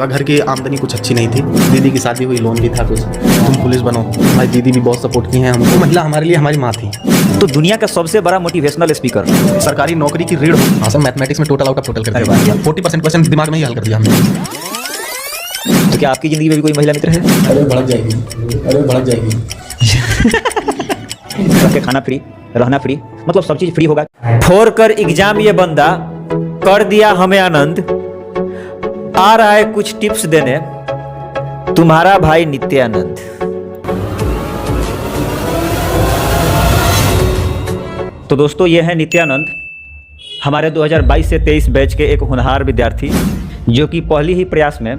घर की आमदनी कुछ अच्छी नहीं थी, दीदी की शादी हुई, लोन भी था कुछ, तुम पुलिस बनो। भाई दीदी भी बहुत सपोर्ट की हैं हमको। महिला हमारे लिए हमारी माँ थी। तो दुनिया का सबसे बड़ा मोटिवेशनल स्पीकर, सरकारी नौकरी की रीढ़ हो। सर मैथमेटिक्स में टोटल आउट ऑफ टोटल कर दिया, 40% क्वेश्चन दिमाग में ही हल कर दिया हमने। तो क्या आपकी ज़िंदगी में भी कोई महिला मित्र है? अरे बढ़ जाएगी, अरे बढ़ जाएगी। सबके खाना फ्री, रहना फ्री, मतलब सब चीज़ फ्री होगा। फोड़ कर एग्जाम ये बंदा कर दिया हमें आनंद, आ रहा है कुछ टिप्स देने तुम्हारा भाई नित्यानंद। तो दोस्तों ये है नित्यानंद, हमारे 2022 से 23 बैच के एक होनहार विद्यार्थी जो कि पहली ही प्रयास में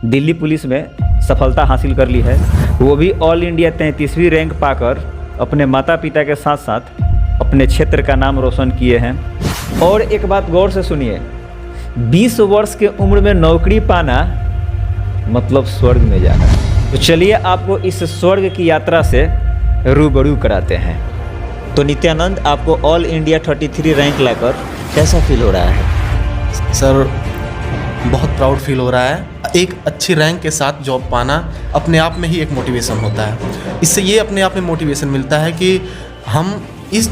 दिल्ली पुलिस में सफलता हासिल कर ली है, वो भी ऑल इंडिया 33वीं रैंक पाकर अपने माता पिता के साथ साथ अपने क्षेत्र का नाम रोशन किए हैं। और एक बात गौर से सुनिए, 20 वर्ष के उम्र में नौकरी पाना मतलब स्वर्ग में जाना। तो चलिए आपको इस स्वर्ग की यात्रा से रूबरू कराते हैं। तो नित्यानंद, आपको ऑल इंडिया 33 रैंक लाकर कैसा फील हो रहा है? सर बहुत प्राउड फील हो रहा है। एक अच्छी रैंक के साथ जॉब पाना अपने आप में ही एक मोटिवेशन होता है। इससे ये अपने आप में मोटिवेशन मिलता है कि हम इस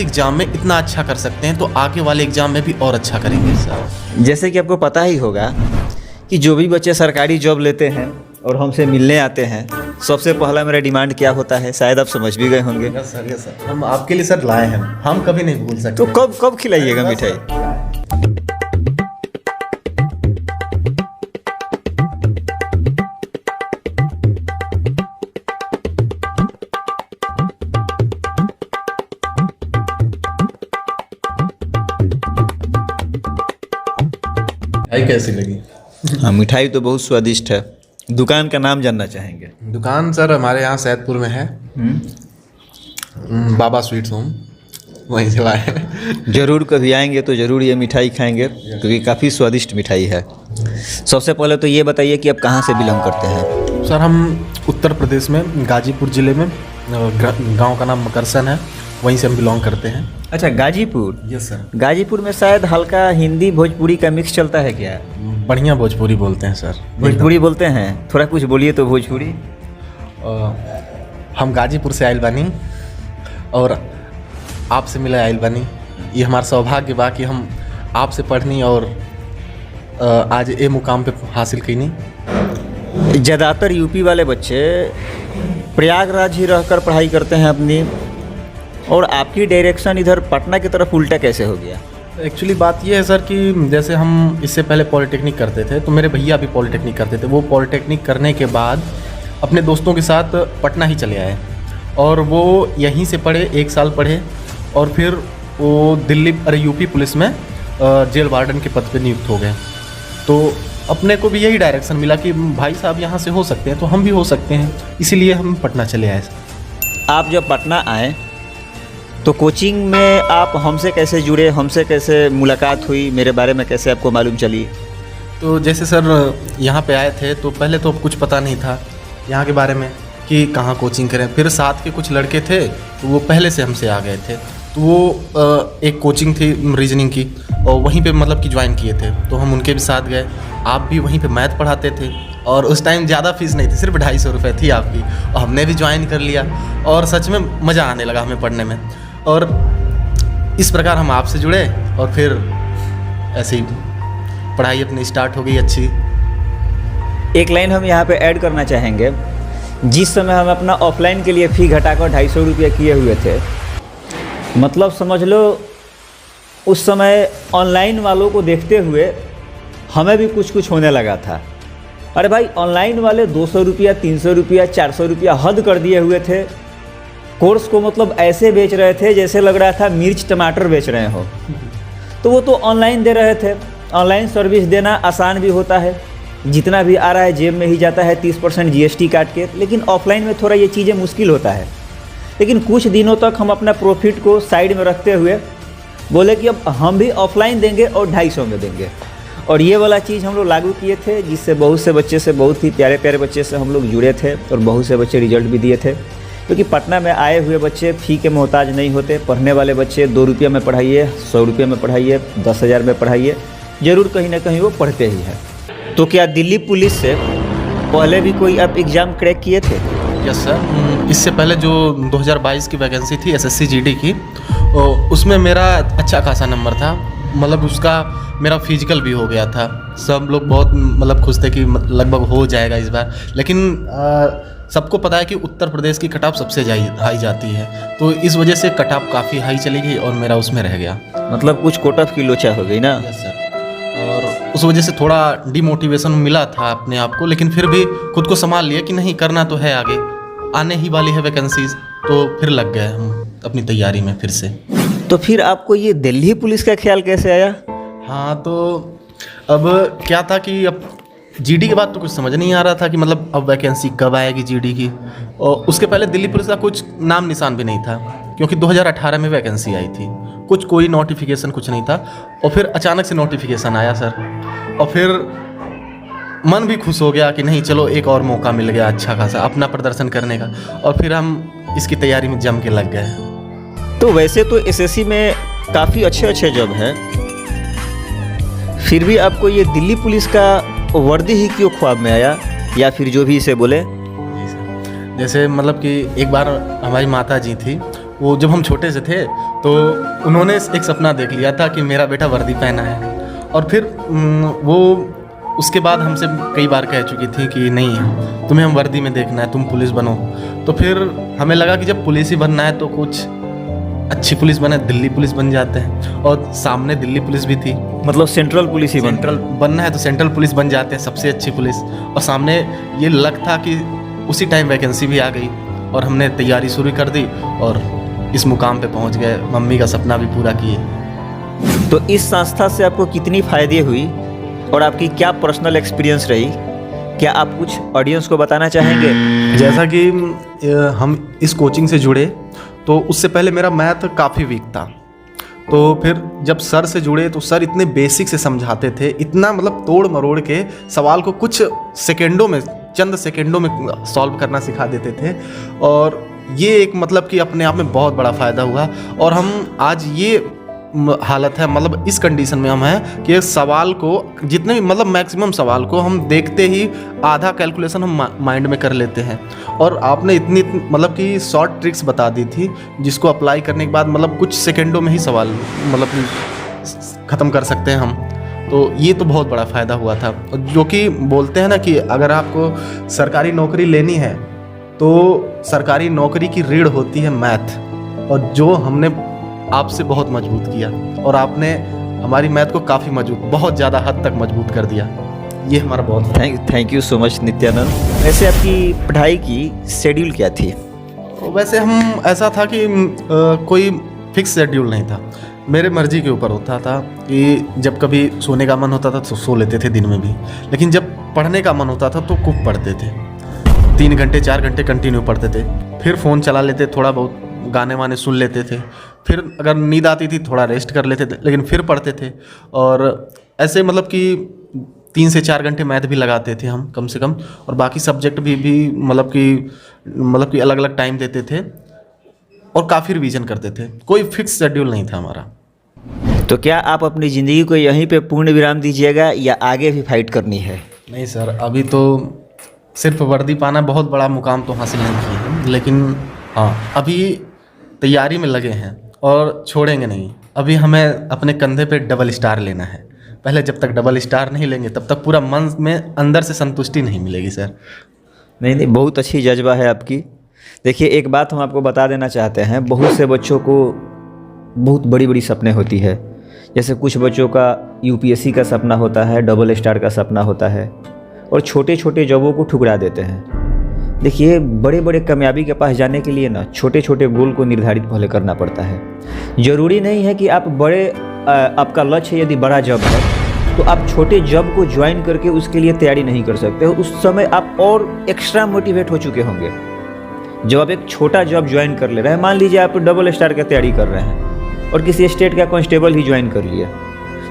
एग्ज़ाम में इतना अच्छा कर सकते हैं, तो आगे वाले एग्ज़ाम में भी और अच्छा करेंगे सर। जैसे कि आपको पता ही होगा कि जो भी बच्चे सरकारी जॉब लेते हैं और हमसे मिलने आते हैं, सबसे पहला मेरा डिमांड क्या होता है, शायद आप समझ भी गए होंगे। यस सर, हम आपके लिए सर लाए हैं, हम कभी नहीं भूल सकते। तो कब खिलाइएगा मिठाई? मिठाई कैसी लगी? हाँ, मिठाई तो बहुत स्वादिष्ट है। दुकान का नाम जानना चाहेंगे? दुकान सर हमारे यहाँ सैदपुर में है, बाबा स्वीट्स होम, वहीं से लाए हैं। जरूर कभी आएंगे तो ज़रूर ये मिठाई खाएंगे, क्योंकि काफ़ी स्वादिष्ट मिठाई है। सबसे पहले तो ये बताइए कि आप कहाँ से बिलोंग करते हैं? सर हम उत्तर प्रदेश में गाजीपुर ज़िले में, गांव का नाम मकरसन है, वहीं से हम बिलोंग करते हैं। अच्छा, गाजीपुर। Yes sir. गाजीपुर में शायद हल्का हिंदी भोजपुरी का मिक्स चलता है क्या? बढ़िया भोजपुरी बोलते हैं सर। भोजपुरी बोलते हैं? थोड़ा कुछ बोलिए तो भोजपुरी। हम गाजीपुर से आइल बानी और आपसे मिले आइल बानी। ये हमारा सौभाग्य बा कि हम आपसे पढ़नी और आज ये मुकाम पे हासिल कईनी। ज़्यादातर यूपी वाले बच्चे प्रयागराज ही रहकर पढ़ाई करते हैं अपनी, और आपकी डायरेक्शन इधर पटना की तरफ उल्टा कैसे हो गया? एक्चुअली बात ये है सर कि जैसे हम इससे पहले पॉलिटेक्निक करते थे, तो मेरे भैया भी पॉलिटेक्निक करते थे। वो पॉलिटेक्निक करने के बाद अपने दोस्तों के साथ पटना ही चले आए और वो यहीं से पढ़े, 1 साल पढ़े और फिर वो यूपी पुलिस में जेल वार्डन के पद पे नियुक्त हो गए। तो अपने को भी यही डायरेक्शन मिला कि भाई साहब यहाँ से हो सकते हैं तो हम भी हो सकते हैं, इसीलिए हम पटना चले आए। आप जब पटना आए तो कोचिंग में आप हमसे कैसे जुड़े, हमसे कैसे मुलाकात हुई, मेरे बारे में कैसे आपको मालूम चली? तो जैसे सर यहाँ पे आए थे तो पहले तो कुछ पता नहीं था यहाँ के बारे में कि कहाँ कोचिंग करें। फिर साथ के कुछ लड़के थे तो वो पहले से हमसे आ गए थे, तो वो एक कोचिंग थी रीजनिंग की और वहीं पे कि ज्वाइन किए थे, तो हम उनके भी साथ गए। आप भी वहीं पे मैथ पढ़ाते थे और उस टाइम ज़्यादा फीस नहीं थी, सिर्फ 250 रुपये थी आपकी, और हमने भी ज्वाइन कर लिया और सच में मज़ा आने लगा हमें पढ़ने में। और इस प्रकार हम आपसे जुड़े और फिर ऐसे ही पढ़ाई अपनी स्टार्ट हो गई अच्छी। एक लाइन हम यहाँ पे ऐड करना चाहेंगे। जिस समय हम अपना ऑफलाइन के लिए फ़ी घटाकर 250 रुपये किए हुए थे, मतलब समझ लो उस समय ऑनलाइन वालों को देखते हुए हमें भी कुछ होने लगा था। अरे भाई, ऑनलाइन वाले 200 रुपया, 300 रुपया, 400 रुपया हद कर दिए हुए थे। कोर्स को मतलब ऐसे बेच रहे थे जैसे लग रहा था मिर्च टमाटर बेच रहे हो। तो वो तो ऑनलाइन दे रहे थे। ऑनलाइन सर्विस देना आसान भी होता है, जितना भी आ रहा है जेब में ही जाता है, 30% GST काट के। लेकिन ऑफलाइन में थोड़ा ये चीज़ें मुश्किल होता है। लेकिन कुछ दिनों तक हम अपना प्रॉफिट को साइड में रखते हुए बोले कि अब हम भी ऑफलाइन देंगे और 250 में देंगे, और ये वाला चीज़ हम लोग लागू किए थे, जिससे बहुत से बच्चे से, बहुत ही प्यारे प्यारे बच्चे से हम लोग जुड़े थे और बहुत से बच्चे रिजल्ट भी दिए थे। क्योंकि पटना में आए हुए बच्चे फ़ी के मोहताज नहीं होते। पढ़ने वाले बच्चे 2 रुपये में पढ़ाइए, 100 रुपये में पढ़ाइए, 10,000 में पढ़ाइए, ज़रूर कहीं ना कहीं वो पढ़ते ही हैं। तो क्या दिल्ली पुलिस से पहले भी कोई आप एग्ज़ाम क्रैक किए थे? यस सर, इससे पहले जो 2022 की वैकेंसी थी एसएससी जीडी की, उसमें मेरा अच्छा खासा नंबर था। मतलब उसका मेरा फिजिकल भी हो गया था। सब लोग बहुत मतलब खुश थे कि लगभग हो जाएगा इस बार। लेकिन सबको पता है कि उत्तर प्रदेश की कट ऑफ सबसे हाई जाती है, तो इस वजह से कट ऑफ काफ़ी हाई चली गई और मेरा उसमें रह गया। मतलब कुछ कोट ऑफ की लोचा हो गई ना? यस सर, और उस वजह से थोड़ा डिमोटिवेशन मिला था अपने आप को, लेकिन फिर भी खुद को संभाल लिया कि नहीं, करना तो है, आगे आने ही वाली है वैकेंसीज। तो फिर लग गए हम अपनी तैयारी में फिर से। तो फिर आपको ये दिल्ली पुलिस का ख्याल कैसे आया? हाँ, तो अब क्या था कि अब जीडी के बाद तो कुछ समझ नहीं आ रहा था कि मतलब अब वैकेंसी कब आएगी जीडी की। और उसके पहले दिल्ली पुलिस का कुछ नाम निशान भी नहीं था, क्योंकि 2018 में वैकेंसी आई थी। कोई नोटिफिकेशन कुछ नहीं था, और फिर अचानक से नोटिफिकेशन आया सर, और फिर मन भी खुश हो गया कि नहीं चलो एक और मौका मिल गया अच्छा खासा अपना प्रदर्शन करने का, और फिर हम इसकी तैयारी में जम के लग गए। तो वैसे तो एसएससी में काफ़ी अच्छे जॉब हैं, फिर भी आपको ये दिल्ली पुलिस का वर्दी ही क्यों ख्वाब में आया, या फिर जो भी इसे बोले? जैसे मतलब कि एक बार हमारी माता जी थी, वो जब हम छोटे से थे तो उन्होंने एक सपना देख लिया था कि मेरा बेटा वर्दी पहना है, और फिर वो उसके बाद हमसे कई बार कह चुकी थी कि नहीं तुम्हें हम वर्दी में देखना है, तुम पुलिस बनो। तो फिर हमें लगा कि जब पुलिस ही बनना है तो कुछ अच्छी पुलिस बने, दिल्ली पुलिस बन जाते हैं। और सामने दिल्ली पुलिस भी थी, मतलब सेंट्रल पुलिस ही सेंट्रल बनना है तो सेंट्रल पुलिस बन जाते हैं, सबसे अच्छी पुलिस। और सामने ये लक था कि उसी टाइम वैकेंसी भी आ गई और हमने तैयारी शुरू कर दी और इस मुकाम पे पहुंच गए, मम्मी का सपना भी पूरा किए। तो इस संस्था से आपको कितनी फ़ायदे हुई और आपकी क्या पर्सनल एक्सपीरियंस रही, क्या आप कुछ ऑडियंस को बताना चाहेंगे? जैसा कि हम इस कोचिंग से जुड़े तो उससे पहले मेरा मैथ काफ़ी वीक था, तो फिर जब सर से जुड़े तो सर इतने बेसिक से समझाते थे, इतना मतलब तोड़ मरोड़ के सवाल को कुछ सेकंडों में, चंद सेकंडों में सॉल्व करना सिखा देते थे। और ये एक मतलब कि अपने आप में बहुत बड़ा फ़ायदा हुआ, और हम आज ये हालत है, मतलब इस कंडीशन में हम हैं कि सवाल को जितने भी मतलब मैक्सिमम सवाल को हम देखते ही आधा कैलकुलेशन हम माइंड में कर लेते हैं। और आपने इतनी मतलब कि शॉर्ट ट्रिक्स बता दी थी जिसको अप्लाई करने के बाद मतलब कुछ सेकंडों में ही सवाल मतलब ख़त्म कर सकते हैं हम। तो ये तो बहुत बड़ा फ़ायदा हुआ था। जो कि बोलते हैं ना कि अगर आपको सरकारी नौकरी लेनी है तो सरकारी नौकरी की रीढ़ होती है मैथ, और जो हमने आपसे बहुत मजबूत किया, और आपने हमारी मैथ को काफ़ी मजबूत, बहुत ज़्यादा हद तक मजबूत कर दिया। ये हमारा बहुत thank you so much Nityanand. वैसे आपकी पढ़ाई की शेड्यूल क्या थी? वैसे हम ऐसा था कि कोई फिक्स शेड्यूल नहीं था, मेरे मर्जी के ऊपर होता था कि जब कभी सोने का मन होता था तो सो लेते थे दिन में भी, लेकिन जब पढ़ने का मन होता था तो खूब पढ़ते थे, 3 घंटे 4 घंटे कंटिन्यू पढ़ते थे। फिर फ़ोन चला लेते, थोड़ा बहुत गाने वाने सुन लेते थे, फिर अगर नींद आती थी थोड़ा रेस्ट कर लेते थे, लेकिन फिर पढ़ते थे। और ऐसे मतलब कि 3 से 4 घंटे मैथ भी लगाते थे हम कम से कम, और बाकी सब्जेक्ट भी मतलब कि अलग अलग टाइम देते थे और काफ़ी रिवीजन करते थे। कोई फिक्स शेड्यूल नहीं था हमारा। तो क्या आप अपनी ज़िंदगी को यहीं पे पूर्ण विराम दीजिएगा या आगे भी फाइट करनी है? नहीं सर, अभी तो सिर्फ वर्दी पाना बहुत बड़ा मुकाम तो हासिल नहीं किया है, लेकिन हाँ अभी तैयारी में लगे हैं और छोड़ेंगे नहीं। अभी हमें अपने कंधे पे डबल स्टार लेना है। पहले जब तक डबल स्टार नहीं लेंगे तब तक पूरा मन में अंदर से संतुष्टि नहीं मिलेगी सर। नहीं, बहुत अच्छी जज्बा है आपकी। देखिए, एक बात हम आपको बता देना चाहते हैं, बहुत से बच्चों को बहुत बड़ी बड़ी सपने होती है। जैसे कुछ बच्चों का यूपीएससी का सपना होता है, डबल स्टार का सपना होता है, और छोटे छोटे जॉबों को ठुकरा देते हैं। देखिए, बड़े बड़े कामयाबी के पास जाने के लिए ना छोटे छोटे गोल को निर्धारित पहले करना पड़ता है। ज़रूरी नहीं है कि आप आपका लक्ष्य यदि बड़ा जॉब है तो आप छोटे जॉब को ज्वाइन करके उसके लिए तैयारी नहीं कर सकते हो। उस समय आप और एक्स्ट्रा मोटिवेट हो चुके होंगे। जब आप एक छोटा जॉब ज्वाइन कर ले रहे हैं, मान लीजिए आप डबल स्टार की तैयारी कर रहे हैं और किसी स्टेट का कांस्टेबल ही ज्वाइन कर लिया,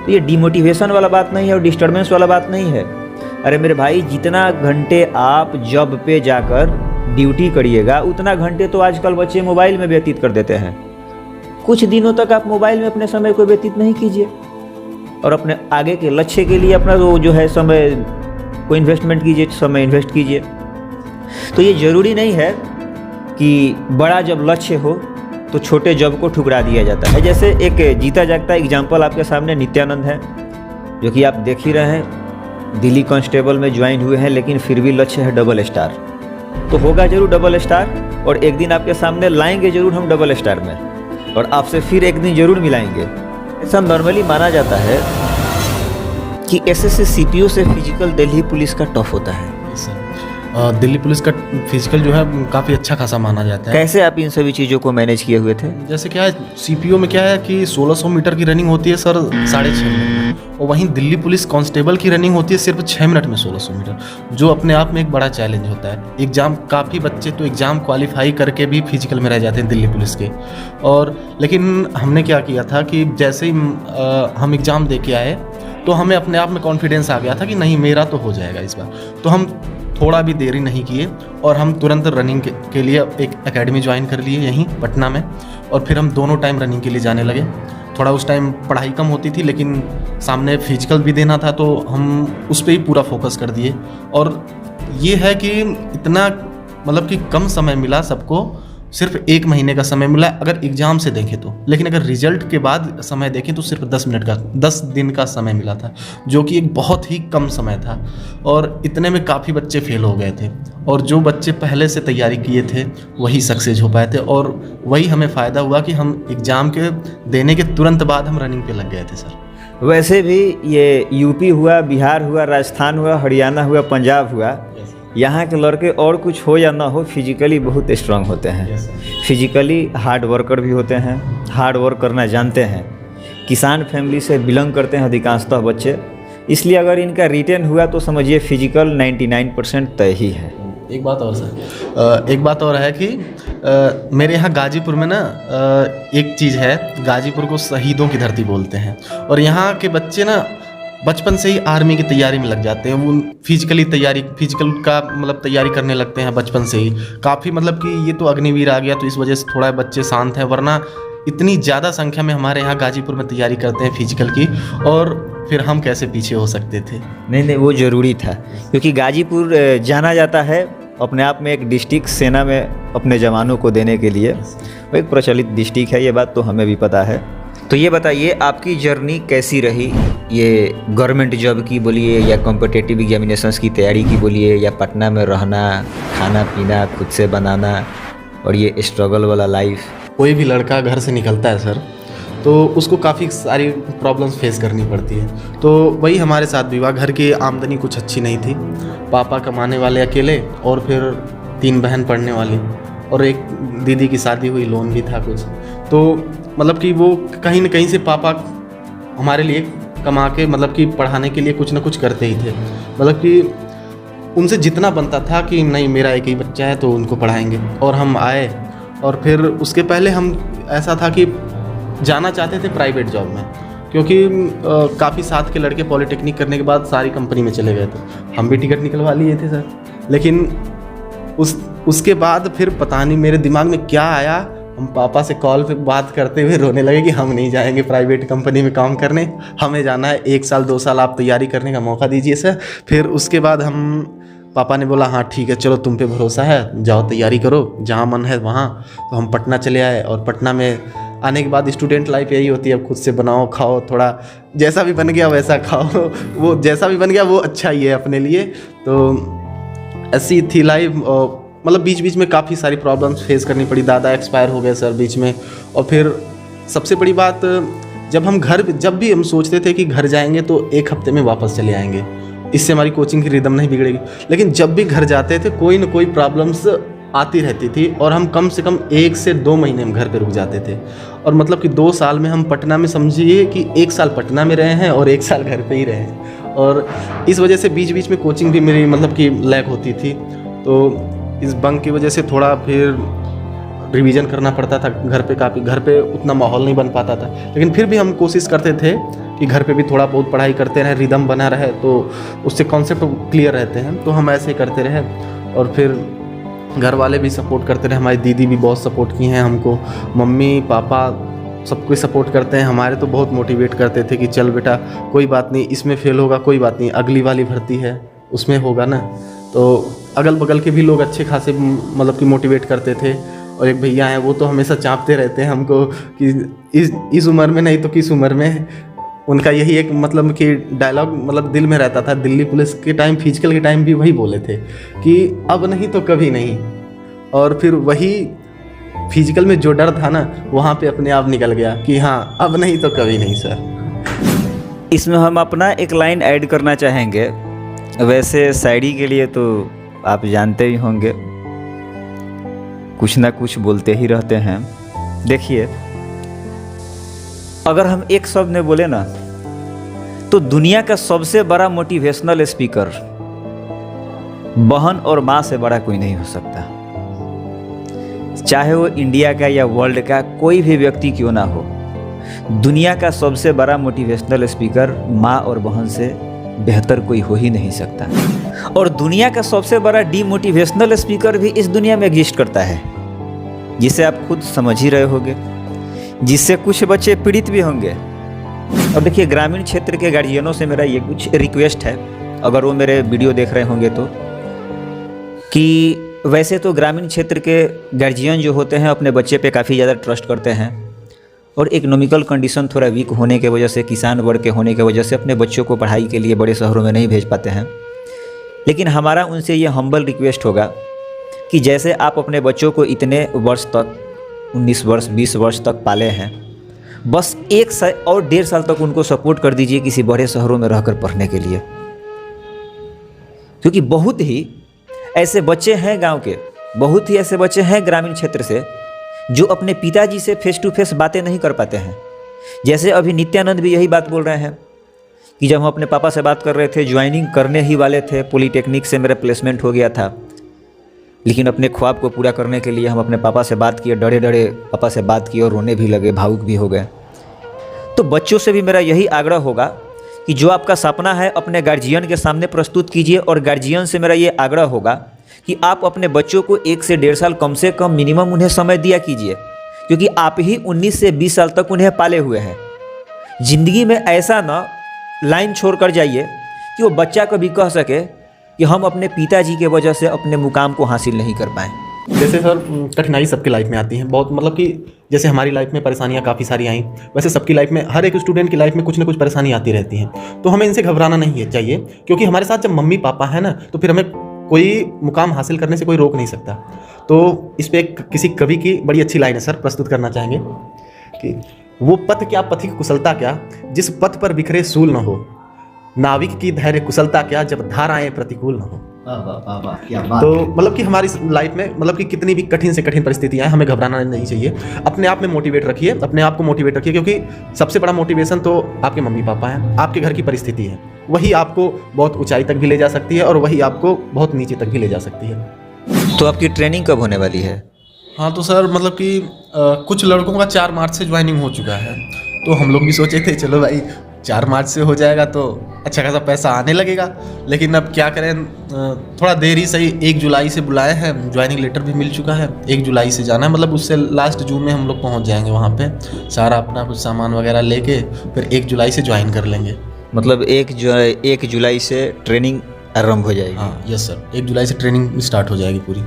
तो ये डिमोटिवेशन वाला बात नहीं है और डिस्टर्बेंस वाला बात नहीं है। अरे मेरे भाई, जितना घंटे आप जॉब पे जाकर ड्यूटी करिएगा उतना घंटे तो आजकल बच्चे मोबाइल में व्यतीत कर देते हैं। कुछ दिनों तक आप मोबाइल में अपने समय को व्यतीत नहीं कीजिए और अपने आगे के लक्ष्य के लिए अपना जो है समय कोई इन्वेस्टमेंट कीजिए, समय इन्वेस्ट कीजिए। तो ये ज़रूरी नहीं है कि बड़ा जब लक्ष्य हो तो छोटे जॉब को ठुकरा दिया जाता है। जैसे एक जीता जागता एग्जाम्पल आपके सामने नित्यानंद है, जो कि आप देख ही रहे हैं, दिल्ली कांस्टेबल में ज्वाइन हुए हैं, लेकिन फिर भी लक्ष्य है डबल स्टार। तो होगा जरूर डबल स्टार, और एक दिन आपके सामने लाएंगे जरूर हम डबल स्टार में, और आपसे फिर एक दिन जरूर मिलाएंगे। ऐसा नॉर्मली माना जाता है कि एसएससी सीपीयू से फिजिकल दिल्ली पुलिस का टफ होता है। दिल्ली पुलिस का फिजिकल जो है काफ़ी अच्छा खासा माना जाता है। कैसे आप इन सभी चीज़ों को मैनेज किए हुए थे? जैसे क्या है, सीपीओ में क्या है कि 1600 मीटर की रनिंग होती है सर 6.5 मिनट में, और वहीं दिल्ली पुलिस कांस्टेबल की रनिंग होती है सिर्फ 6 मिनट में 1600 मीटर, जो अपने आप में एक बड़ा चैलेंज होता है। एग्ज़ाम काफ़ी बच्चे तो एग्ज़ाम क्वालिफाई करके भी फिजिकल में रह जाते हैं दिल्ली पुलिस के। और लेकिन हमने क्या किया था कि जैसे ही हम एग्ज़ाम दे के आए तो हमें अपने आप में कॉन्फिडेंस आ गया था कि नहीं, मेरा तो हो जाएगा इस बार। तो हम थोड़ा भी देरी नहीं किए और हम तुरंत रनिंग के लिए एक एकेडमी ज्वाइन कर लिए यहीं पटना में, और फिर हम दोनों टाइम रनिंग के लिए जाने लगे। थोड़ा उस टाइम पढ़ाई कम होती थी, लेकिन सामने फिजिकल भी देना था, तो हम उस पर ही पूरा फोकस कर दिए। और ये है कि इतना मतलब कि कम समय मिला सबको, सिर्फ 1 महीने का समय मिला अगर एग्ज़ाम से देखें तो, लेकिन अगर रिजल्ट के बाद समय देखें तो सिर्फ 10 दिन का समय मिला था, जो कि एक बहुत ही कम समय था। और इतने में काफ़ी बच्चे फेल हो गए थे, और जो बच्चे पहले से तैयारी किए थे वही सक्सेस हो पाए थे, और वही हमें फ़ायदा हुआ कि हम एग्ज़ाम के देने के तुरंत बाद हम रनिंग पे लग गए थे सर। वैसे भी ये यूपी हुआ, बिहार हुआ, राजस्थान हुआ, हरियाणा हुआ, पंजाब हुआ, यहाँ के लड़के और कुछ हो या ना हो फिजिकली बहुत स्ट्रांग होते हैं। फिजिकली हार्ड वर्कर भी होते हैं, हार्ड वर्क करना जानते हैं। किसान फैमिली से बिलोंग करते हैं अधिकांशतः बच्चे, इसलिए अगर इनका रिटेन हुआ तो समझिए फिजिकल 99% तय ही है। एक बात और सर, एक बात और है कि मेरे यहाँ गाजीपुर में ना एक चीज़ है, गाजीपुर को शहीदों की धरती बोलते हैं, और यहाँ के बच्चे ना बचपन से ही आर्मी की तैयारी में लग जाते हैं। वो फिजिकल का मतलब तैयारी करने लगते हैं बचपन से ही। काफ़ी मतलब कि ये तो अग्निवीर आ गया तो इस वजह से थोड़ा बच्चे शांत हैं, वरना इतनी ज़्यादा संख्या में हमारे यहाँ गाजीपुर में तैयारी करते हैं फिजिकल की, और फिर हम कैसे पीछे हो सकते थे। नहीं, वो ज़रूरी था, क्योंकि गाजीपुर जाना जाता है अपने आप में एक डिस्ट्रिक्ट सेना में अपने जवानों को देने के लिए, वो एक प्रचलित डिस्ट्रिक्ट है, ये बात तो हमें भी पता है। तो ये बताइए आपकी जर्नी कैसी रही, ये गवर्नमेंट जॉब की बोलिए या कॉम्पिटिटिव एग्जामिनेशंस की तैयारी की बोलिए, या पटना में रहना, खाना पीना खुद से बनाना, और ये स्ट्रगल वाला लाइफ। कोई भी लड़का घर से निकलता है सर तो उसको काफ़ी सारी प्रॉब्लम्स फेस करनी पड़ती है। तो वही हमारे साथ भी हुआ। घर की आमदनी कुछ अच्छी नहीं थी, पापा कमाने वाले अकेले, और फिर 3 बहन पढ़ने वाली, और एक दीदी की शादी हुई, लोन भी था कुछ। तो मतलब कि वो कहीं न कहीं से पापा हमारे लिए कमा के मतलब कि पढ़ाने के लिए कुछ ना कुछ करते ही थे। मतलब कि उनसे जितना बनता था कि नहीं, मेरा एक ही बच्चा है तो उनको पढ़ाएंगे। और हम आए, और फिर उसके पहले हम ऐसा था कि जाना चाहते थे प्राइवेट जॉब में, क्योंकि काफ़ी साथ के लड़के पॉलिटेक्निक करने के बाद सारी कंपनी में चले गए थे। हम भी टिकट निकलवा लिए थे सर, लेकिन उसके बाद फिर पता नहीं मेरे दिमाग में क्या आया, हम पापा से कॉल पे बात करते हुए रोने लगे कि हम नहीं जाएंगे प्राइवेट कंपनी में काम करने, हमें जाना है 1 साल 2 साल आप तैयारी करने का मौका दीजिए सर। फिर उसके बाद पापा ने बोला हाँ ठीक है, चलो तुम पे भरोसा है, जाओ तैयारी करो, जहाँ मन है वहाँ। तो हम पटना चले आए, और पटना में आने के बाद स्टूडेंट लाइफ यही होती है, अब खुद से बनाओ खाओ, थोड़ा जैसा भी बन गया वैसा खाओ, वो जैसा भी बन गया वो अच्छा ही है अपने लिए। तो ऐसी थी लाइफ। मतलब बीच बीच में काफ़ी सारी प्रॉब्लम्स फेस करनी पड़ी। दादा एक्सपायर हो गए सर बीच में, और फिर सबसे बड़ी बात, जब भी हम सोचते थे कि घर जाएंगे तो 1 हफ्ते में वापस चले आएंगे, इससे हमारी कोचिंग की रिदम नहीं बिगड़ेगी, लेकिन जब भी घर जाते थे कोई ना कोई प्रॉब्लम्स आती रहती थी, और हम कम से कम 1 से 2 महीने हम घर पे रुक जाते थे। और मतलब कि 2 साल में हम पटना में, समझिए कि 1 साल पटना में रहे हैं और 1 साल घर पे ही रहे हैं। और इस वजह से बीच बीच में कोचिंग भी मेरी मतलब कि लैग होती थी, तो इस बंक की वजह से थोड़ा फिर रिवीजन करना पड़ता था घर पे। काफ़ी घर पे उतना माहौल नहीं बन पाता था, लेकिन फिर भी हम कोशिश करते थे कि घर पे भी थोड़ा बहुत पढ़ाई करते रहे, रिदम बना रहे, तो उससे कॉन्सेप्ट क्लियर रहते हैं। तो हम ऐसे करते रहे, और फिर घर वाले भी सपोर्ट करते रहे। हमारी दीदी भी बहुत सपोर्ट की हैं हमको, मम्मी पापा सब कोई सपोर्ट करते हैं हमारे। तो बहुत मोटिवेट करते थे कि चल बेटा कोई बात नहीं, इसमें फेल होगा कोई बात नहीं, अगली वाली भर्ती है, उसमें होगा ना। तो अगल बगल के भी लोग अच्छे खासे मतलब कि मोटिवेट करते थे। और एक भैया हैं वो तो हमेशा चाँपते रहते हैं हमको कि इस उम्र में नहीं तो किस उम्र में। उनका यही एक मतलब कि डायलॉग मतलब दिल में रहता था। दिल्ली पुलिस के टाइम फिजिकल के टाइम भी वही बोले थे कि अब नहीं तो कभी नहीं। और फिर वही फिजिकल में जो डर था ना वहाँ पे अपने आप निकल गया कि हाँ अब नहीं तो कभी नहीं सर। इसमें हम अपना एक लाइन ऐड करना चाहेंगे। वैसे शायरी के लिए तो आप जानते ही होंगे, कुछ ना कुछ बोलते ही रहते हैं। देखिए, अगर हम एक शब्द में बोले ना तो दुनिया का सबसे बड़ा मोटिवेशनल स्पीकर बहन और माँ से बड़ा कोई नहीं हो सकता। चाहे वो इंडिया का या वर्ल्ड का कोई भी व्यक्ति क्यों ना हो, दुनिया का सबसे बड़ा मोटिवेशनल स्पीकर माँ और बहन से बेहतर कोई हो ही नहीं सकता। और दुनिया का सबसे बड़ा डीमोटिवेशनल स्पीकर भी इस दुनिया में एग्जिस्ट करता है, जिसे आप खुद समझ ही रहे होंगे, जिससे कुछ बच्चे पीड़ित भी होंगे। और देखिए, ग्रामीण क्षेत्र के गार्जियनों से मेरा ये कुछ रिक्वेस्ट है, अगर वो मेरे वीडियो देख रहे होंगे तो, कि वैसे तो ग्रामीण क्षेत्र के गार्जियन जो होते हैं अपने बच्चे पे काफ़ी ज़्यादा ट्रस्ट करते हैं, और इकोनॉमिकल कंडीशन थोड़ा वीक होने के वजह से, किसान वर्ग के होने के वजह से अपने बच्चों को पढ़ाई के लिए बड़े शहरों में नहीं भेज पाते हैं। लेकिन हमारा उनसे ये हम्बल रिक्वेस्ट होगा कि जैसे आप अपने बच्चों को इतने वर्ष तक 19 वर्ष 20 वर्ष तक पाले हैं, बस 1 साल और 1.5 साल तक उनको सपोर्ट कर दीजिए किसी बड़े शहरों में रहकर पढ़ने के लिए। क्योंकि बहुत ही ऐसे बच्चे हैं गांव के, बहुत ही ऐसे बच्चे हैं ग्रामीण क्षेत्र से जो अपने पिताजी से फेस टू फेस बातें नहीं कर पाते हैं। जैसे अभी नित्यानंद भी यही बात बोल रहे हैं कि जब हम अपने पापा से बात कर रहे थे, ज्वाइनिंग करने ही वाले थे, पॉलीटेक्निक से मेरा प्लेसमेंट हो गया था, लेकिन अपने ख्वाब को पूरा करने के लिए हम अपने पापा से बात किए, डरे डरे पापा से बात किए और रोने भी लगे, भावुक भी हो गए। तो बच्चों से भी मेरा यही आग्रह होगा कि जो आपका सपना है अपने गार्जियन के सामने प्रस्तुत कीजिए। और गार्जियन से मेरा ये आग्रह होगा कि आप अपने बच्चों को 1 से 1.5 साल कम से कम मिनिमम उन्हें समय दिया कीजिए, क्योंकि आप ही 19 से 20 साल तक उन्हें पाले हुए हैं। ज़िंदगी में ऐसा ना लाइन छोड़ कर जाइए कि वो बच्चा कभी कह सके कि हम अपने पिताजी के वजह से अपने मुकाम को हासिल नहीं कर पाए। जैसे सर कठिनाई सबकी लाइफ में आती है बहुत, मतलब कि जैसे हमारी लाइफ में परेशानियां काफ़ी सारी आई, वैसे सबकी लाइफ में, हर एक स्टूडेंट की लाइफ में कुछ ना कुछ परेशानी आती रहती हैं। तो हमें इनसे घबराना नहीं है चाहिए, क्योंकि हमारे साथ जब मम्मी पापा है ना तो फिर हमें कोई मुकाम हासिल करने से कोई रोक नहीं सकता। तो इस पर किसी कवि की बड़ी अच्छी लाइन है सर, प्रस्तुत करना चाहेंगे कि वो पथ क्या पथिक कुशलता क्या, जिस पथ पर बिखरे सूल न हो, नाविक की धैर्य कुशलता क्या, जब धाराएं प्रतिकूल न हो। क्या बात। तो मतलब कि हमारी लाइफ में मतलब कि कितनी भी कठिन से कठिन परिस्थितियां हैं, हमें घबराना नहीं चाहिए। अपने आप में मोटिवेट रखिए, अपने आप को मोटिवेट रखिए, क्योंकि सबसे बड़ा मोटिवेशन तो आपके मम्मी पापा हैं, आपके घर की परिस्थिति है। वही आपको बहुत ऊंचाई तक भी ले जा सकती है और वही आपको बहुत नीचे तक भी ले जा सकती है। तो आपकी ट्रेनिंग कब होने वाली है? हाँ तो सर मतलब कि कुछ लड़कों का 4 मार्च से ज्वाइनिंग हो चुका है। तो हम लोग भी सोचे थे चलो भाई 4 मार्च से हो जाएगा तो अच्छा खासा पैसा आने लगेगा, लेकिन अब क्या करें, थोड़ा देर ही सही। 1 जुलाई से बुलाए हैं, ज्वाइनिंग लेटर भी मिल चुका है। 1 जुलाई से जाना है, मतलब उससे लास्ट जून में हम लोग पहुंच जाएंगे वहाँ पे, सारा अपना कुछ सामान वगैरह लेके फिर 1 जुलाई से ज्वाइन कर लेंगे। मतलब 1 जुलाई से ट्रेनिंग आरंभ हो जाएगी? हाँ यस सर, 1 जुलाई से ट्रेनिंग स्टार्ट हो जाएगी पूरी।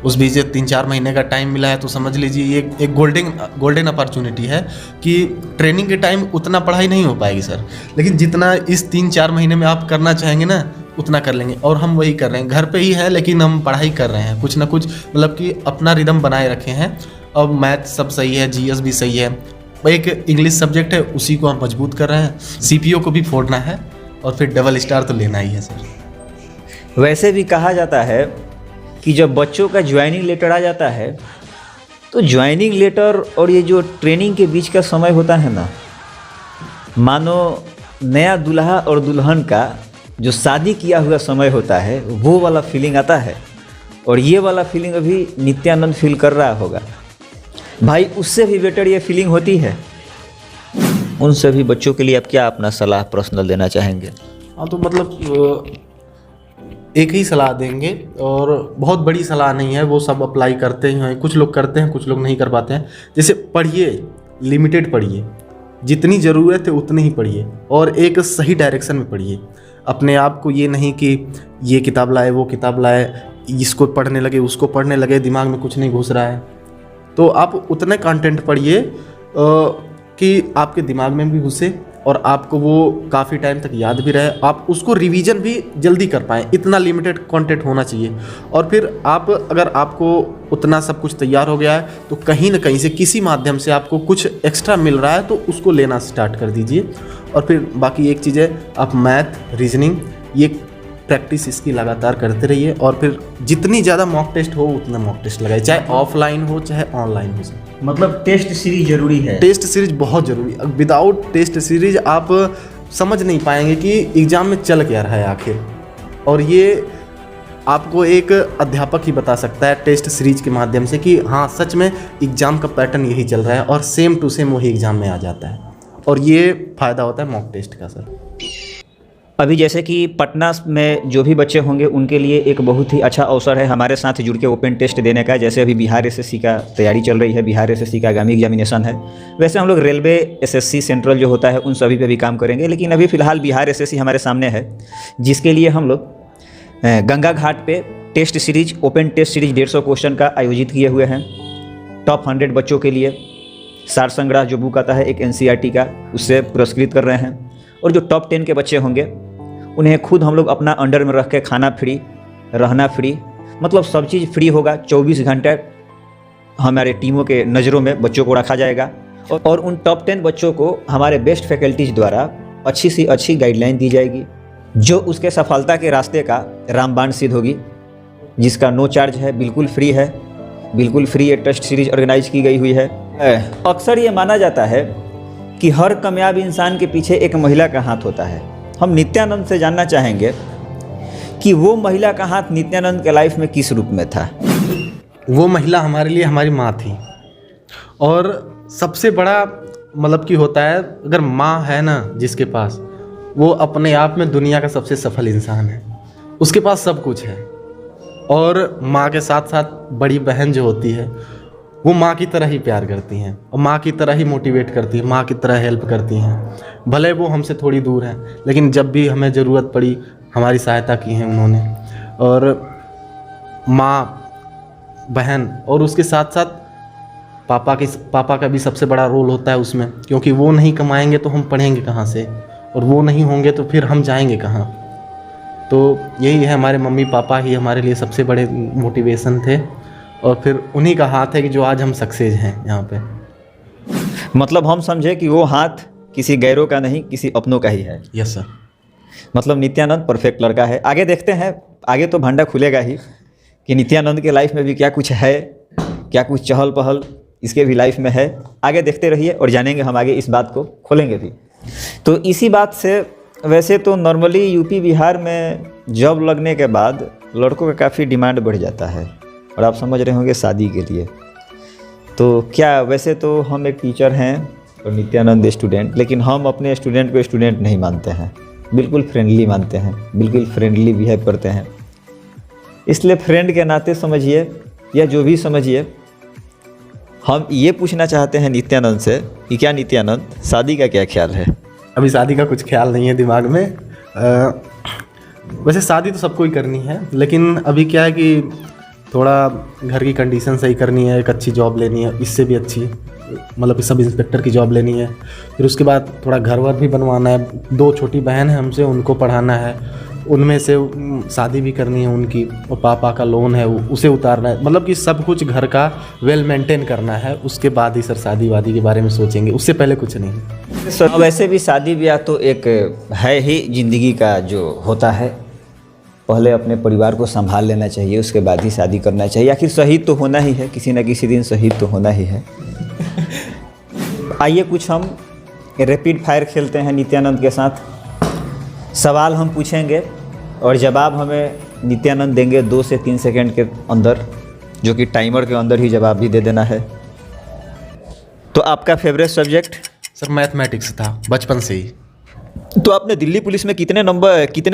उस बीच 3-4 महीने का टाइम मिला है, तो समझ लीजिए ये एक गोल्डन अपॉर्चुनिटी है कि ट्रेनिंग के टाइम उतना पढ़ाई नहीं हो पाएगी सर, लेकिन जितना इस 3-4 महीने में आप करना चाहेंगे ना उतना कर लेंगे। और हम वही कर रहे हैं, घर पे ही है लेकिन हम पढ़ाई कर रहे हैं, कुछ ना कुछ मतलब कि अपना रिदम बनाए रखे हैं। अब मैथ सब सही है, जीएस भी सही है, एक इंग्लिश सब्जेक्ट है उसी को हम मजबूत कर रहे हैं। सीपीओ को भी फोड़ना है और फिर डबल स्टार तो लेना ही है सर। वैसे भी कहा जाता है कि जब बच्चों का ज्वाइनिंग लेटर आ जाता है तो ज्वाइनिंग लेटर और ये जो ट्रेनिंग के बीच का समय होता है ना, मानो नया दूल्हा और दुल्हन का जो शादी किया हुआ समय होता है वो वाला फीलिंग आता है। और ये वाला फीलिंग अभी नित्यानंद फील कर रहा होगा भाई, उससे भी बेटर ये फीलिंग होती है। उन सभी बच्चों के लिए आप क्या अपना सलाह पर्सनल देना चाहेंगे? हाँ तो मतलब एक ही सलाह देंगे, और बहुत बड़ी सलाह नहीं है, वो सब अप्लाई करते ही हैं, कुछ लोग करते हैं कुछ लोग नहीं कर पाते हैं। जैसे पढ़िए, लिमिटेड पढ़िए, जितनी ज़रूरत है उतनी ही पढ़िए और एक सही डायरेक्शन में पढ़िए। अपने आप को ये नहीं कि ये किताब लाए वो किताब लाए, इसको पढ़ने लगे उसको पढ़ने लगे, दिमाग में कुछ नहीं घुस रहा है। तो आप उतने कंटेंट पढ़िए कि आपके दिमाग में भी घुसे और आपको वो काफ़ी टाइम तक याद भी रहे, आप उसको रिवीजन भी जल्दी कर पाएँ। इतना लिमिटेड कंटेंट होना चाहिए। और फिर आप अगर आपको उतना सब कुछ तैयार हो गया है तो कहीं ना कहीं से किसी माध्यम से आपको कुछ एक्स्ट्रा मिल रहा है तो उसको लेना स्टार्ट कर दीजिए। और फिर बाकी एक चीज़ है, आप मैथ रीजनिंग ये प्रैक्टिस इसकी लगातार करते रहिए। और फिर जितनी ज़्यादा मॉक टेस्ट हो उतना मॉक टेस्ट लगाए, चाहे ऑफलाइन हो चाहे ऑनलाइन हो। मतलब टेस्ट सीरीज जरूरी है। टेस्ट सीरीज बहुत ज़रूरी। विदाउट टेस्ट सीरीज आप समझ नहीं पाएंगे कि एग्ज़ाम में चल क्या रहा है आखिर। और ये आपको एक अध्यापक ही बता सकता है टेस्ट सीरीज के माध्यम से कि हाँ सच में एग्ज़ाम का पैटर्न यही चल रहा है और सेम टू सेम वही एग्ज़ाम में आ जाता है। और ये फ़ायदा होता है मॉक टेस्ट का सर। अभी जैसे कि पटना में जो भी बच्चे होंगे उनके लिए एक बहुत ही अच्छा अवसर है हमारे साथ जुड़ के ओपन टेस्ट देने का। जैसे अभी बिहार एसएससी का तैयारी चल रही है, बिहार एसएससी का आगामी एग्जामिनेशन है। वैसे हम लोग रेलवे एसएससी सेंट्रल जो होता है उन सभी पे भी काम करेंगे, लेकिन अभी फ़िलहाल बिहार एसएससी हमारे सामने है, जिसके लिए हम लोग गंगा घाट पे test series open test series 150 question का आयोजित किए हुए हैं। टॉप 100 बच्चों के लिए सार संग्रह जो बुक आता है एक एनसीईआरटी का, उससे पुरस्कृत कर रहे हैं। और जो टॉप 10 के बच्चे होंगे उन्हें खुद हम लोग अपना अंडर में रख के खाना फ्री, रहना फ्री, मतलब सब चीज़ फ्री होगा। 24 घंटे हमारे टीमों के नज़रों में बच्चों को रखा जाएगा। और उन टॉप 10 बच्चों को हमारे बेस्ट फैकल्टीज़ द्वारा अच्छी सी अच्छी गाइडलाइन दी जाएगी, जो उसके सफलता के रास्ते का रामबाण सिद्ध होगी, जिसका नो चार्ज है, बिल्कुल फ्री है, बिल्कुल फ्री ये टेस्ट सीरीज ऑर्गेनाइज की गई हुई है। अक्सर ये माना जाता है कि हर कामयाब इंसान के पीछे एक महिला का हाथ होता है। हम नित्यानंद से जानना चाहेंगे कि वो महिला का हाथ नित्यानंद के लाइफ में किस रूप में था। वो महिला हमारे लिए हमारी माँ थी। और सबसे बड़ा मतलब कि होता है, अगर माँ है ना जिसके पास, वो अपने आप में दुनिया का सबसे सफल इंसान है। उसके पास सब कुछ है। और माँ के साथ साथ बड़ी बहन जो होती है वो माँ की तरह ही प्यार करती हैं और माँ की तरह ही मोटिवेट करती हैं, माँ की तरह हेल्प करती हैं। भले वो हमसे थोड़ी दूर हैं, लेकिन जब भी हमें ज़रूरत पड़ी हमारी सहायता की है उन्होंने। और माँ, बहन और उसके साथ साथ पापा का भी सबसे बड़ा रोल होता है उसमें, क्योंकि वो नहीं कमाएंगे तो हम पढ़ेंगे कहाँ से, और वो नहीं होंगे तो फिर हम जाएंगे कहाँ। तो यही है, हमारे मम्मी पापा ही हमारे लिए सबसे बड़े मोटिवेशन थे। और फिर उन्हीं का हाथ है कि जो आज हम सक्सेस हैं यहाँ पे। मतलब हम समझे कि वो हाथ किसी गैरों का नहीं, किसी अपनों का ही है। Yes sir. मतलब नित्यानंद परफेक्ट लड़का है। आगे देखते हैं, आगे तो भंडा खुलेगा ही कि नित्यानंद के लाइफ में भी क्या कुछ है, क्या कुछ चहल पहल इसके भी लाइफ में है। आगे देखते रहिए और जानेंगे हम आगे, इस बात को खोलेंगे भी। तो इसी बात से, वैसे तो नॉर्मली यूपी बिहार में जॉब लगने के बाद लड़कों का काफ़ी डिमांड बढ़ जाता है, और आप समझ रहे होंगे शादी के लिए। तो क्या, वैसे तो हम एक टीचर हैं और नित्यानंद स्टूडेंट, लेकिन हम अपने स्टूडेंट को स्टूडेंट नहीं मानते हैं, बिल्कुल फ्रेंडली मानते हैं, बिल्कुल फ्रेंडली बिहेव करते हैं। इसलिए फ्रेंड के नाते समझिए या जो भी समझिए, हम ये पूछना चाहते हैं नित्यानंद से कि क्या नित्यानंद, शादी का क्या ख्याल है? अभी शादी का कुछ ख्याल नहीं है दिमाग में। वैसे शादी तो सबको ही करनी है, लेकिन अभी क्या है कि थोड़ा घर की कंडीशन सही करनी है, एक अच्छी जॉब लेनी है, इससे भी अच्छी मतलब सब इंस्पेक्टर की जॉब लेनी है। फिर उसके बाद थोड़ा घर वर भी बनवाना है, 2 छोटी बहन है हमसे, उनको पढ़ाना है, उनमें से शादी भी करनी है उनकी, और पापा का लोन है उसे उतारना है। मतलब कि सब कुछ घर का वेल मेंटेन करना है, उसके बाद ही सर शादी वादी के बारे में सोचेंगे, उससे पहले कुछ नहीं। सर वैसे भी शादी ब्याह तो एक है ही ज़िंदगी का जो होता है, पहले अपने परिवार को संभाल लेना चाहिए, उसके बाद ही शादी करना चाहिए। आखिर शहीद तो होना ही है, किसी न किसी दिन शहीद तो होना ही है। आइए कुछ हम रैपिड फायर खेलते हैं नित्यानंद के साथ। सवाल हम पूछेंगे और जवाब हमें नित्यानंद देंगे 2 से 3 सेकंड के अंदर, जो कि टाइमर के अंदर ही जवाब भी दे देना है। तो आपका फेवरेट सब्जेक्ट? सर मैथमेटिक्स था बचपन से ही। तो आपने दिल्ली पुलिस में कितने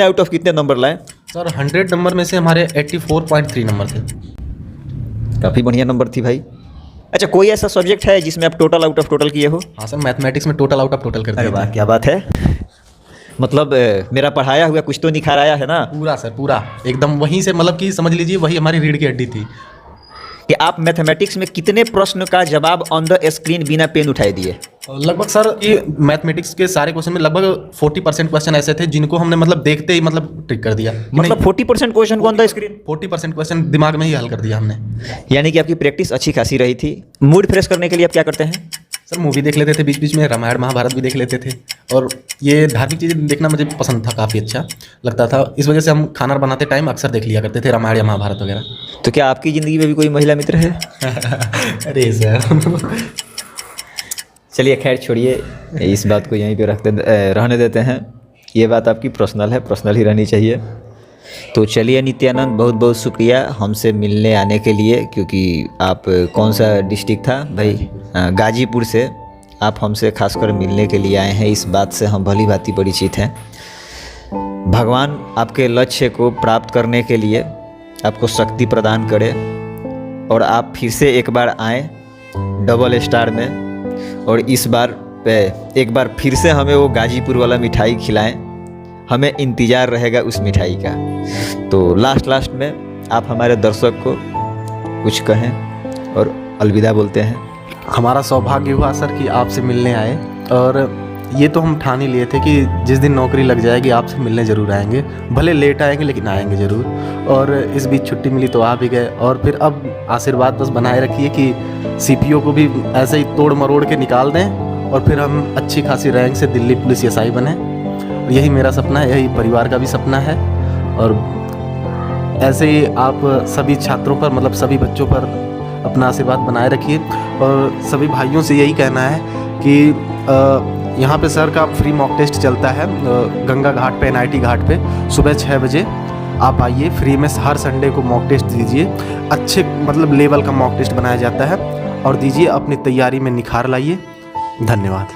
आउट ऑफ कितने नंबर लाए? सर 100 नंबर में से हमारे 84.3 नंबर थे। काफ़ी बढ़िया नंबर थी भाई। अच्छा, कोई ऐसा सब्जेक्ट है जिसमें आप टोटल आउट ऑफ टोटल किए हो? हाँ सर, मैथमेटिक्स में टोटल आउट ऑफ टोटल करते हैं। अरे वाह, क्या बात है। मतलब मेरा पढ़ाया हुआ कुछ तो निखार आया है ना, पूरा सर पूरा एकदम वहीं से, मतलब कि समझ लीजिए वही हमारी रीढ़ की हड्डी थी। कि आप मैथमेटिक्स में कितने प्रश्न का जवाब ऑन द स्क्रीन बिना पेन उठाए दिए? लगभग सर ये मैथमेटिक्स के सारे क्वेश्चन में लगभग 40% क्वेश्चन ऐसे थे जिनको हमने मतलब देखते ही मतलब ट्रिक कर दिया। मतलब 40% क्वेश्चन को ऑन द स्क्रीन, 40% क्वेश्चन दिमाग में ही हल कर दिया हमने। यानी कि आपकी प्रैक्टिस अच्छी खासी रही थी। मूड फ्रेश करने के लिए आप क्या करते हैं? सर मूवी देख लेते थे बीच बीच में, रामायण महाभारत भी देख लेते थे, और ये धार्मिक चीज़ें देखना मुझे पसंद था, काफ़ी अच्छा लगता था। इस वजह से हम खाना बनाते टाइम अक्सर देख लिया करते थे रामायण या महाभारत वगैरह। तो क्या आपकी ज़िंदगी में भी कोई महिला मित्र है? अरे सर चलिए खैर छोड़िए, इस बात को यहीं पे रहने देते हैं। ये बात आपकी पर्सनल है, पर्सनल ही रहनी चाहिए। तो चलिए नित्यानंद, बहुत बहुत शुक्रिया हमसे मिलने आने के लिए, क्योंकि आप कौन सा डिस्ट्रिक्ट था भाई? गाजीपुर से आप हमसे खासकर मिलने के लिए आए हैं, इस बात से हम भली भांति परिचित हैं। भगवान आपके लक्ष्य को प्राप्त करने के लिए आपको शक्ति प्रदान करे, और आप फिर से एक बार आएँ डबल स्टार में, और इस बार एक बार फिर से हमें वो गाजीपुर वाला मिठाई खिलाएं। हमें इंतज़ार रहेगा उस मिठाई का। तो लास्ट में आप हमारे दर्शक को कुछ कहें और अलविदा बोलते हैं। हमारा सौभाग्य हुआ सर कि आपसे मिलने आए, और ये तो हम ठान ही लिए थे कि जिस दिन नौकरी लग जाएगी आपसे मिलने ज़रूर आएंगे, भले लेट आएंगे लेकिन आएंगे ज़रूर। और इस बीच छुट्टी मिली तो आ भी गए, और फिर अब आशीर्वाद बस बनाए रखिए कि सीपीओ को भी ऐसे ही तोड़ मरोड़ के निकाल दें, और फिर हम अच्छी खासी रैंक से दिल्ली पुलिस एसआई बने। और यही मेरा सपना है, यही परिवार का भी सपना है। और ऐसे ही आप सभी छात्रों पर, मतलब सभी बच्चों पर अपना आशीर्वाद बनाए रखिए। और सभी भाइयों से यही कहना है कि यहाँ पे सर का फ्री मॉक टेस्ट चलता है गंगा घाट पे, एनआईटी घाट पे, सुबह 6 बजे आप आइए। फ्री में हर संडे को मॉक टेस्ट दीजिए, अच्छे मतलब लेवल का मॉक टेस्ट बनाया जाता है, और दीजिए, अपनी तैयारी में निखार लाइए। धन्यवाद।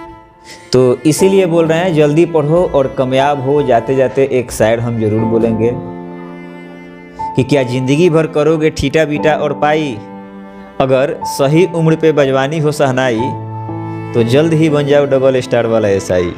तो इसीलिए बोल रहे हैं जल्दी पढ़ो और कामयाब हो। जाते जाते एक शायर हम जरूर बोलेंगे कि क्या ज़िंदगी भर करोगे ठीटा बीटा और पाई, अगर सही उम्र पे बजवानी हो सहनाई, तो जल्द ही बन जाओ डबल स्टार वाला एसआई।